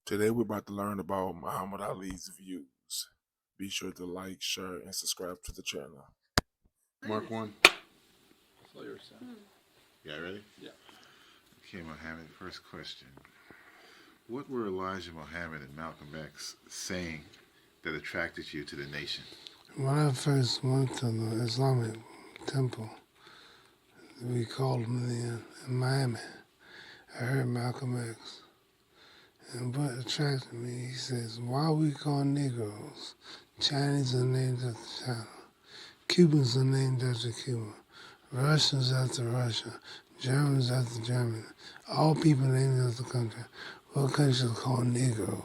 Today we're about to learn about Muhammad Ali's views. Be sure to like, share, and subscribe to the channel. Mark 1. Slow yourself. Yeah, ready? Yeah. Okay, Muhammad, first question. What were Elijah Muhammad and Malcolm X saying that attracted you to the nation? When I first went to the Islamic temple, we called them in Miami, I heard Malcolm X. And what attracted me, he says, why we call Negroes? Chinese are named after China. Cubans are named after Cuba. Russians after Russia. Germans after Germany. All people named after the country. What country is called Negroes?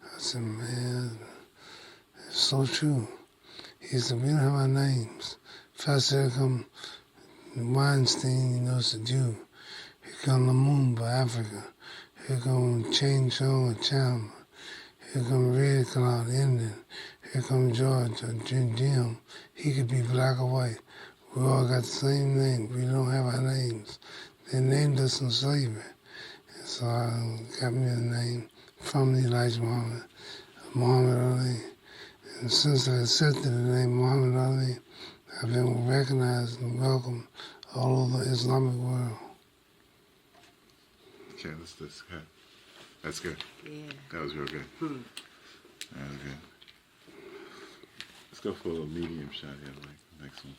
I said, man, it's so true. He said, we don't have our names. First here come Weinstein, you know, it's a Jew. Here come Lumumba, Africa. Here come Chang Chong of China. Here come Red Cloud, Indian. Here come George or Jim. He could be black or white. We all got the same name. We don't have our names. They named us in slavery. And so I got me a name from Elijah Muhammad, Muhammad Ali. And since I accepted the name Muhammad Ali, I've been recognized and welcomed all over the Islamic world. Okay, that's good. Yeah. That was real good. That was good. Let's go for a little medium shot here, like the next one.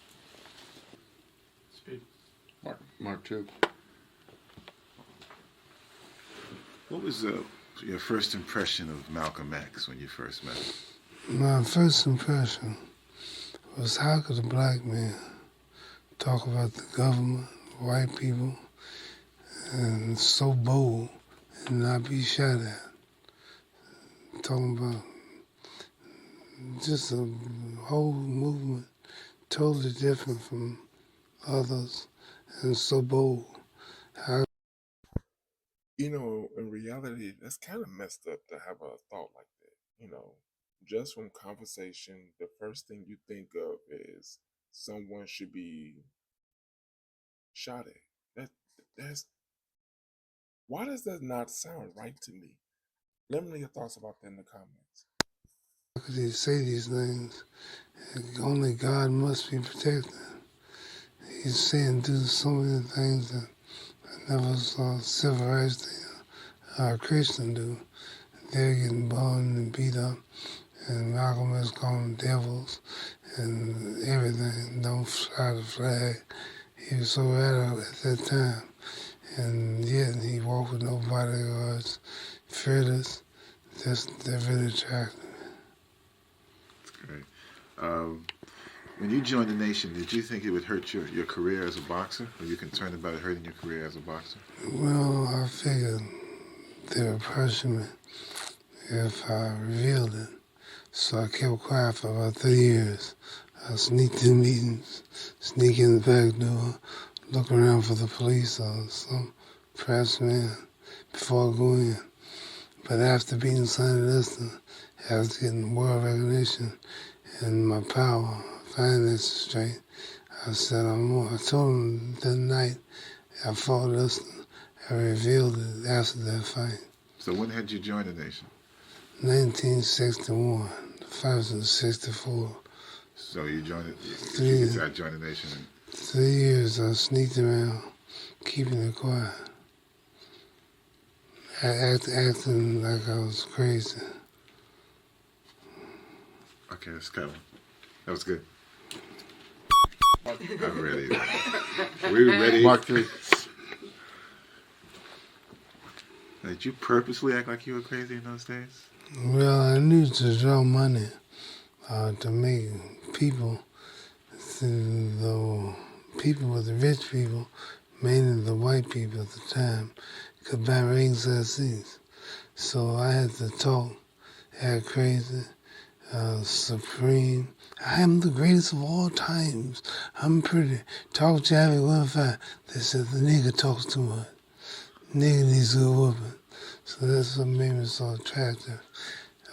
Speed. Mark 2. What was your first impression of Malcolm X when you first met him? My first impression was, how could a black man talk about the government, white people, and so bold and not be shot at? Talking about just a whole movement totally different from others and so bold. You know, in reality, that's kind of messed up to have a thought like that. You know, just from conversation, the first thing you think of is someone should be shot at. That's why does that not sound right to me? Let me know your thoughts about that in the comments. How could he say these things? Only God must be protected. He's saying do so many things that I never saw civil rights Christian do. They're getting bombed and beat up, and Malcolm X called them devils and everything. Don't fly the flag. He was so radical at that time, and yet he walked with no bodyguards, fearless. That really attracted me. Great. When you joined the nation, did you think it would hurt your career as a boxer? Were you concerned about it hurting your career as a boxer? Well, I figured they would pressure me if I revealed it. So I kept quiet for about 3 years. I sneaked in meetings, sneak in the back door, look around for the police or some press man before I go in. But after being Sonny Liston, I was getting world recognition and my power, finances straight. I said, I told him that night I fought Liston, I revealed it after that fight. So when had you joined the nation? 1961. The fight was in 64. So you joined it. I joined the nation. 3 years I sneaked around, keeping it quiet. Acting like I was crazy. Okay, let's go. That was good. Mark. I'm ready. We ready? Mark 3. Did you purposely act like you were crazy in those days? Well, I knew to draw money to make people, the people with the rich people, mainly the white people at the time, could buy ringside seats. So I had to talk, act crazy, supreme. I am the greatest of all times. I'm pretty. Talk Javi 1-5. They said the nigga talks too much. Nigga needs a good whooping. So that's what made me so attractive.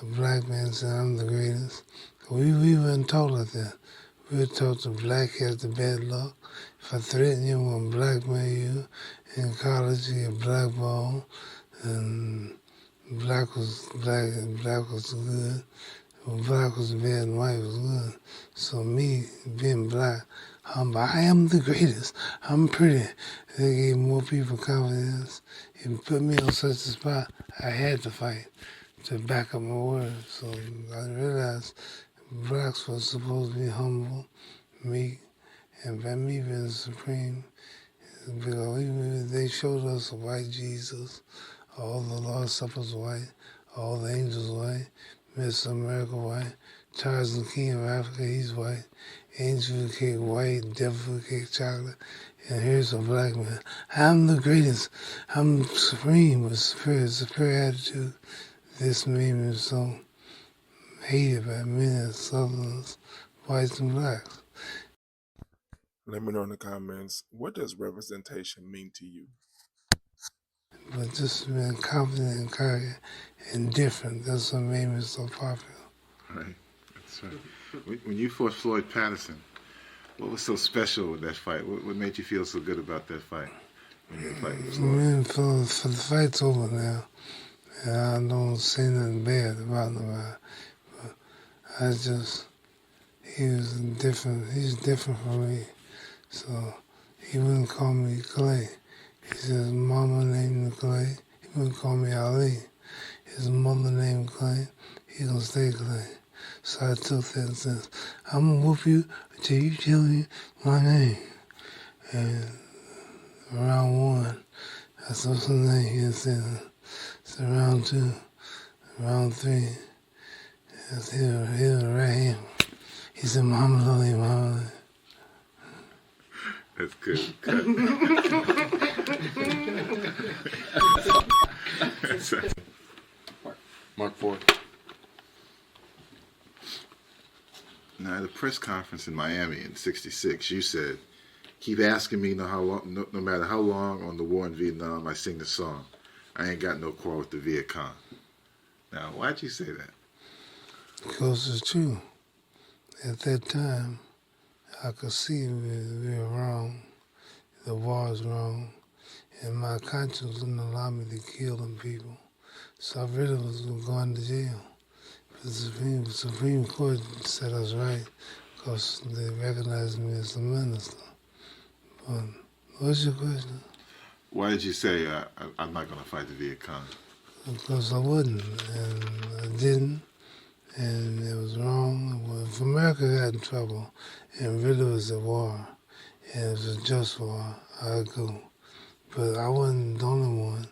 A black man said I'm the greatest. We weren't taught like that. We were taught the black has the bad luck. If I threaten you, I'm going to blackmail you. In college, you get blackballed. And black black was good. When black was bad and white was good. So me being black, I am the greatest. I'm pretty. They gave more people confidence. It put me on such a spot, I had to fight to back up my words. So I realized blacks were supposed to be humble, meek, and by me being supreme, because even they showed us a white Jesus, all the Lord's Supper's white, all the angels white, Miss America white, Charles the King of Africa, he's white, Angel Cake white, Devil Cake chocolate, and here's a black man. I'm the greatest. I'm supreme with superior attitude. This made me so hated by many Southerners, whites and blacks. Let me know in the comments, what does representation mean to you? But just being confident and cocky and different, that's what made me so popular. Right. That's right. When you fought Floyd Patterson, what was so special with that fight? What made you feel so good about that fight when you were fighting Floyd? Man, for the fight's over now, and I don't say nothing bad about nobody. But I just, he's different from me. So he wouldn't call me Clay. He says, Mama named him Clay. He wouldn't call me Ali. His mother named Clay. He gonna stay Clay. So I took that and said, I'm gonna whoop you until you tell me my name. And round one, I said, what's his name? He said, round two, round three. I said, he was right here. He said, Mama love you, Mama love you. That's good. Cut. That's right. Mark 4. Now, at a press conference in Miami in '66, you said, keep asking me no matter how long on the war in Vietnam I sing the song. I ain't got no quarrel with the Viet Cong. Now, why'd you say that? Because it's true. At that time, I could see we were wrong. The war was wrong. And my conscience wouldn't allow me to kill them people. So I really was going to jail. But the Supreme Court said I was right because they recognized me as the minister. But what's your question? Why did you say, I'm not going to fight the Viet Cong? Because I wouldn't, and I didn't, and it was wrong. Well, if America got in trouble and really was a war, and it was a just war, I'd go. But I wasn't the only one.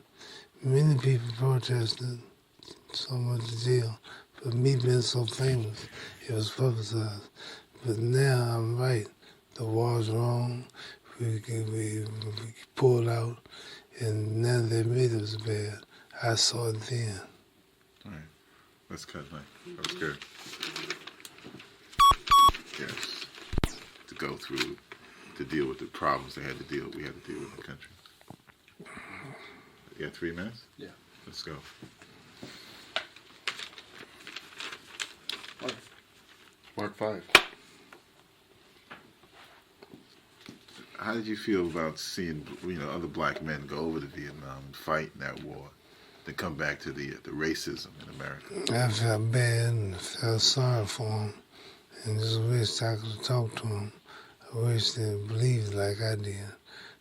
Many people protested, some went to jail. But me being so famous, it was publicized. But now I'm right. The war's wrong. We pulled out, and now they made it was bad. I saw it then. All right. That's good, Mike. That was good. Yes. To go through, to deal with the problems we had to deal with in the country. You got 3 minutes? Yeah. Let's go. Mark 5. How did you feel about seeing, other black men go over to Vietnam and fight in that war, then come back to the racism in America? I felt bad and felt sorry for them, and just wished I could talk to them. I wish they believed like I did,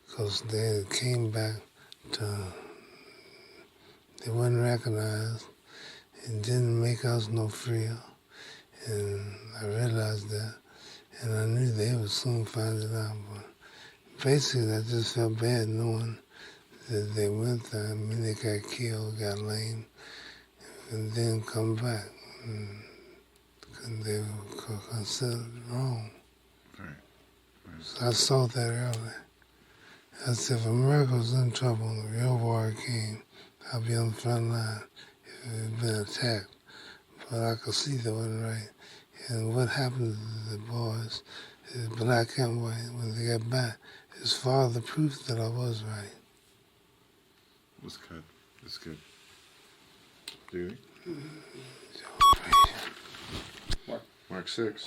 because they came back they weren't recognized, and didn't make us no freer, and I realized that, and I knew they would soon find it out, but basically I just felt bad knowing that they went there. I mean, they got killed, got lame, and then come back. And they were considered wrong. Right. So I saw that early. I said, if America was in trouble and the real war came, I'd be on the front line if it had been attacked. But I could see that wasn't right. And what happened to the boys, is black and white, when they got back, is far the proof that I was right. It was good. It was good. Judy? Mark 6.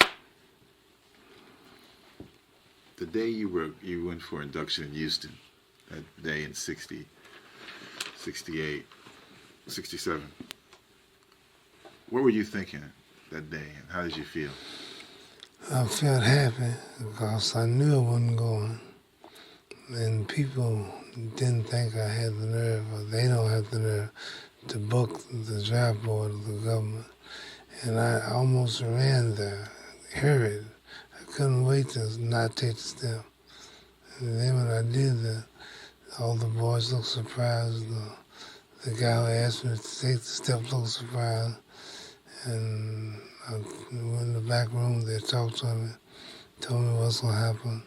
The day you went for induction in Houston, that day in 60, 68, 67, What were you thinking that day, and how did you feel? I felt happy because I knew I wasn't going. And people didn't think I had the nerve, or they don't have the nerve, to book the draft board of the government. And I almost ran there, hurried. I couldn't wait to not take the step. And then when I did that, all the boys looked surprised. The guy who asked me to take the step looked surprised. And I went in the back room, they talked to me, told me what's going to happen.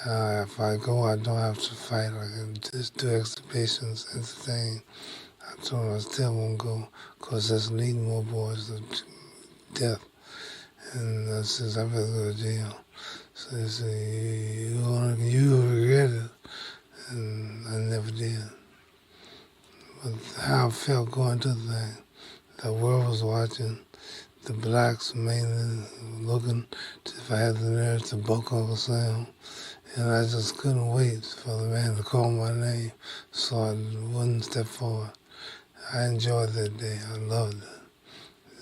If I go, I don't have to fight. I can just do exhibitions, entertain. I told him I still won't go because that's leading more boys to death. And I says, I better go to jail. So they said, you regret it. And I never did. But how I felt going to the thing, the world was watching, the blacks mainly looking if I had the nerve to book Uncle Sam. And I just couldn't wait for the man to call my name so I wouldn't step forward. I enjoyed that day. I loved it.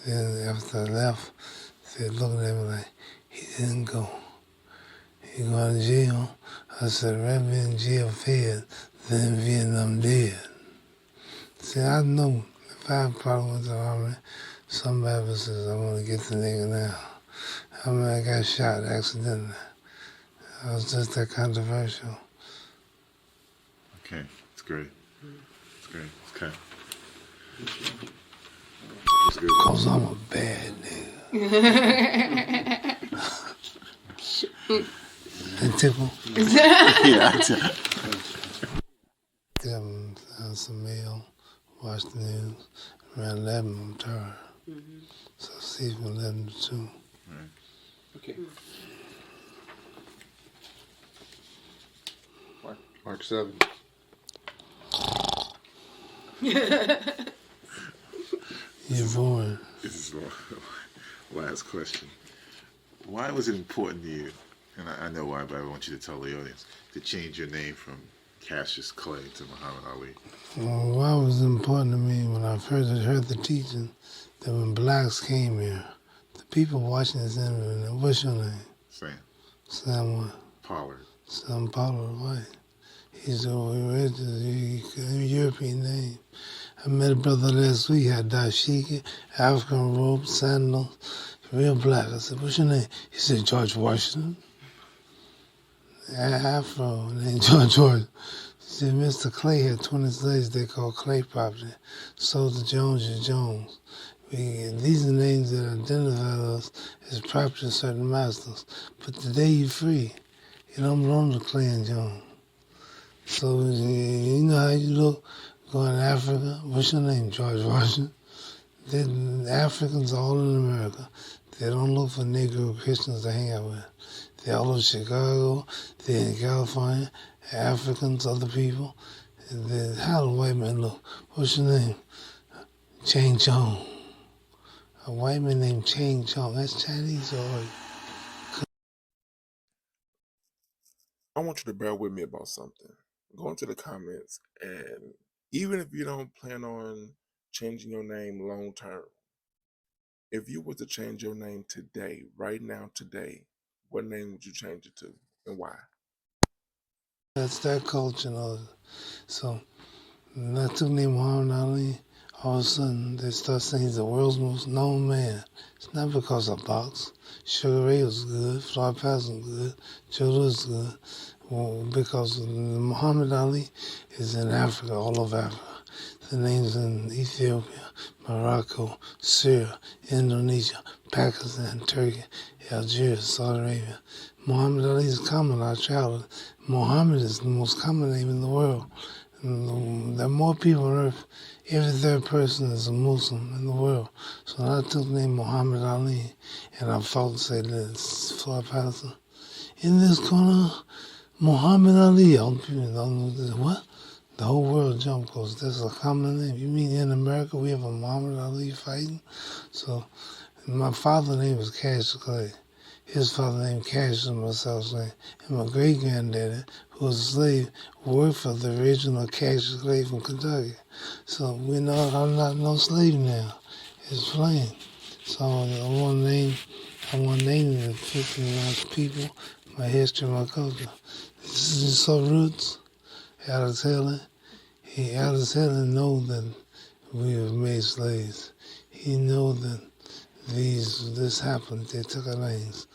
Then after I left, they looked at me like, he didn't go. He going to jail. I said, I'd rather be in jail fed than in Vietnam dead. See, I know if I have a problem with the Army, somebody says, I want to get the nigga now. I mean, I got shot accidentally. I was just that controversial. Okay, it's great. It's great. Okay. It's good. Because I'm a bad nigga. That tickle? Yeah. Them, some mail, watch the news. Around 11, I'm tired. So see from 11 to 2. Right. Okay. Mark 7. You're boring. This is the last question. Why was it important to you, and I know why, but I want you to tell the audience, to change your name from Cassius Clay to Muhammad Ali? Well, why was it important to me when I first heard the teaching that when blacks came here, the people watching this interview, what's your name? Sam. Sam what? Pollard. Sam Pollard White. He's a European name. I met a brother last week, had dashiki, African robe, sandals, real black. I said, what's your name? He said, George Washington. Afro, named George Washington. He said, Mr. Clay had 20 slaves they called Clay property. Sold to Jones is Jones. These are names that identify us as property of certain masters. But today you're free. You don't belong to Clay and Jones. So you know how you look going to Africa? What's your name? George Washington. Africans all in America. They don't look for Negro Christians to hang out with. They all in Chicago. They're in California. Africans, other people. And then, how do white men look? What's your name? Chang Chong. A white man named Chang Chong. That's Chinese or I want you to bear with me about something. Go into the comments, and even if you don't plan on changing your name long term, if you were to change your name today, right now, today, what name would you change it to, and why? that's their culture and all. So when I took name Muhammad Ali, all of a sudden they start saying he's the world's most known man. It's not because of box. Sugar Ray was good, Floyd Patterson was good, Joe Louis was good. Well, because Muhammad Ali is in Africa, all over Africa. The names in Ethiopia, Morocco, Syria, Indonesia, Pakistan, Turkey, Algeria, Saudi Arabia. Muhammad Ali is common in our childhood. Muhammad is the most common name in the world. And there are more people on earth. Every third person is a Muslim in the world. So I took the name Muhammad Ali, and I fought to say this, Floyd Patterson. In this corner, Muhammad Ali. All the people don't know what? The whole world jumped because that's a common name. You mean in America we have a Muhammad Ali fighting? So my father's name was Cassius Clay. His father named Cassius and myself's name. And my great-granddaddy, who was a slave, worked for the original Cassius Clay from Kentucky. So we know I'm not no slave now. It's plain. So I want to name the 50 large people, my history, my culture. This is so roots. Alice Haley knows that we were made slaves. He knows that this happened. They took our names.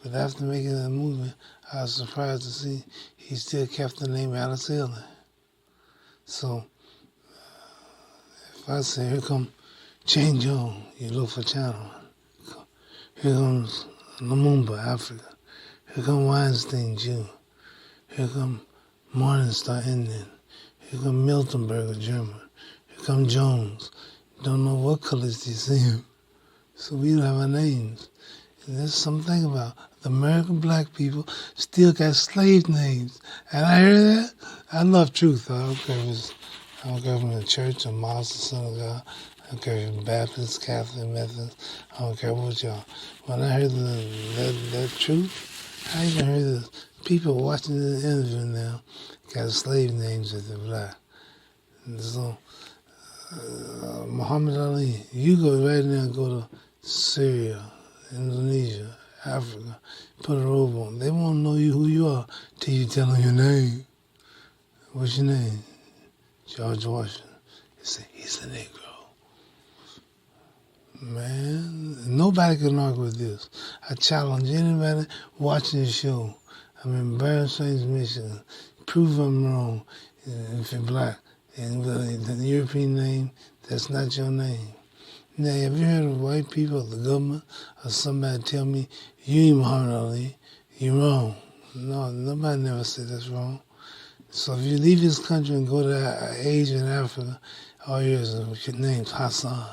But after making that movie, I was surprised to see he still kept the name Alice Haley. So if I say, here come Chen Jong, you look for China. Here comes Lumumba, Africa. Here come Weinstein, Jew. Here come Morningstar, Indian. Here come Miltonberger, German. Here come Jones. Don't know what colors they see him. So we don't have our names. And there's something about the American black people still got slave names. And I hear that. I love truth. I don't care if I'm in a church or mosque or synagogue. I don't care if you're Baptist, Catholic, Methodist. I don't care what y'all. When I heard that truth, I even heard the people watching this interview now got slave names that they're black. And so, Muhammad Ali, you go right now and go to Syria, Indonesia, Africa, put a robe on. They won't know who you are till you tell them your name. What's your name? George Washington. They say, he's a Negro. Man, nobody can argue with this. I challenge anybody watching the show. I'm in Barron Springs, Michigan. Prove I'm wrong if you're black. And the European name, that's not your name. Now, have you heard of white people, the government, or somebody tell me, you ain't Muhammad Ali, you're wrong? No, nobody never said that's wrong. So if you leave this country and go to Asia and Africa, all yours are names Hassan,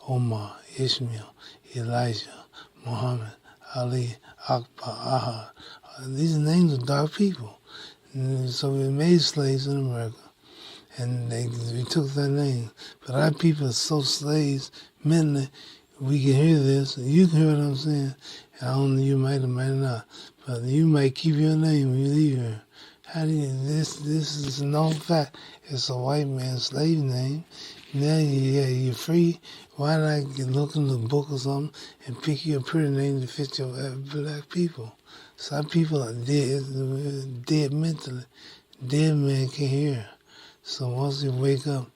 Omar, Ishmael, Elijah, Muhammad, Ali, Akbar, Ahad. These names are dark people. And so we made slaves in America, and we took their names. But our people are so slaves mentally, we can hear this, and you can hear what I'm saying. And I don't know, you might or might not, but you might keep your name when you leave here. How do you, this is a known fact. It's a white man's slave name. Now you're free. Why not look in the book or something and pick you a pretty name to fit your black people? Some people are dead mentally. Dead man can't hear. So once you wake up,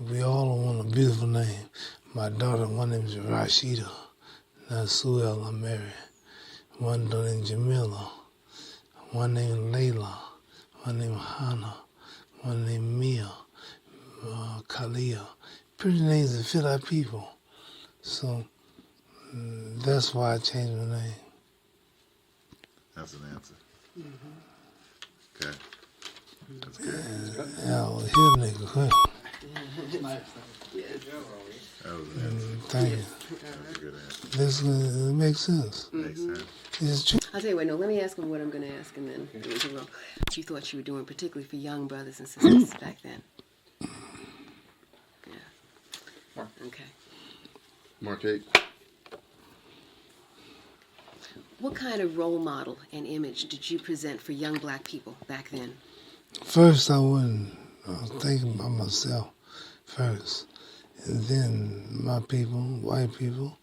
we all want a beautiful name. My daughter, one name is Rashida. Now Suel, I'm married. One daughter named Jamila. One named Layla. One named Hannah. One named Mia. Kalia. Pretty names that fit our people. So that's why I changed my name. That's an answer. Okay. That's good. Yeah, well, here nigga, quick. That was an answer. Thank you. That was a good answer. This makes sense. Makes sense. It's true. I'll tell you what, no, let me ask him what I'm going to ask, and then we can go. What you thought you were doing, particularly for young brothers and sisters back then. Yeah. Okay. Mark 8. What kind of role model and image did you present for young black people back then? First, I was thinking about myself first. And then my people, white people,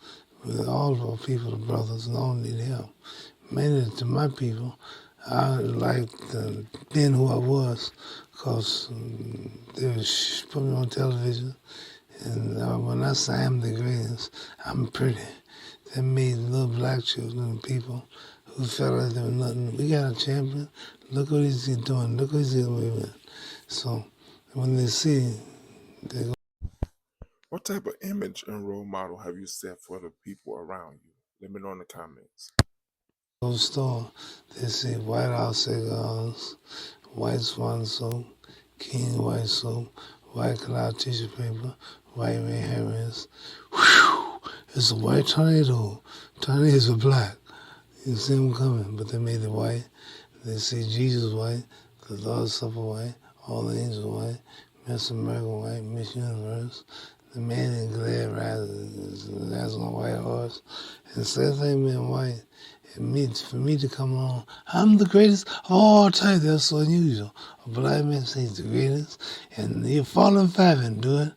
with all of our people, the brothers, and all need help. Mainly to my people, I liked being who I was because they would put me on television. And when I say I'm the greatest, I'm pretty. That made little black children and people who felt like they were nothing. We got a champion. Look what he's doing. Look what he's getting away with. So when they see, they go. What type of image and role model have you set for the people around you? Let me know in the comments. Store, they see White House cigars, white swan soap, King white soap, white cloud tissue paper, white red herrings. Whew! It's a white tornado. Tornadoes are black. You see them coming, but they made it white. They see Jesus white, the Lord's Supper white, all the angels white, Miss America white, Miss Universe. The man in glad rides on a white horse. And same thing being white. For me to come along, I'm the greatest of all time. That's so unusual. A black man says he's the greatest, and you fall in five and do it.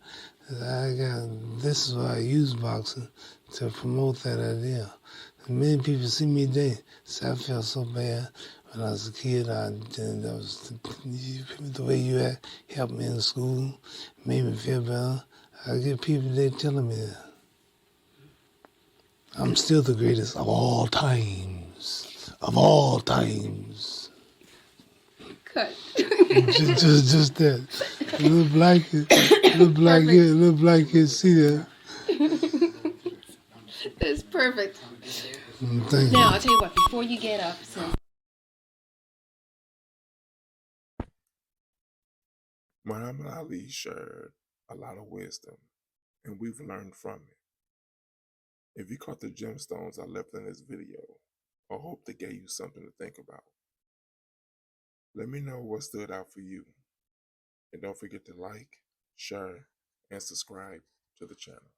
This is why I use boxing to promote that idea. Many people see me today say I felt so bad when I was a kid. That was the way you act helped me in school, made me feel better. I get people today telling me that. I'm still the greatest of all times. Of all times. Cut. Just that. Little black kid see that. That's perfect. Thank Now, you. I'll tell you what, before you get up, since Muhammad Ali shared a lot of wisdom, and we've learned from it. If you caught the gemstones I left in this video, I hope they gave you something to think about. Let me know what stood out for you. And don't forget to like, share, and subscribe to the channel.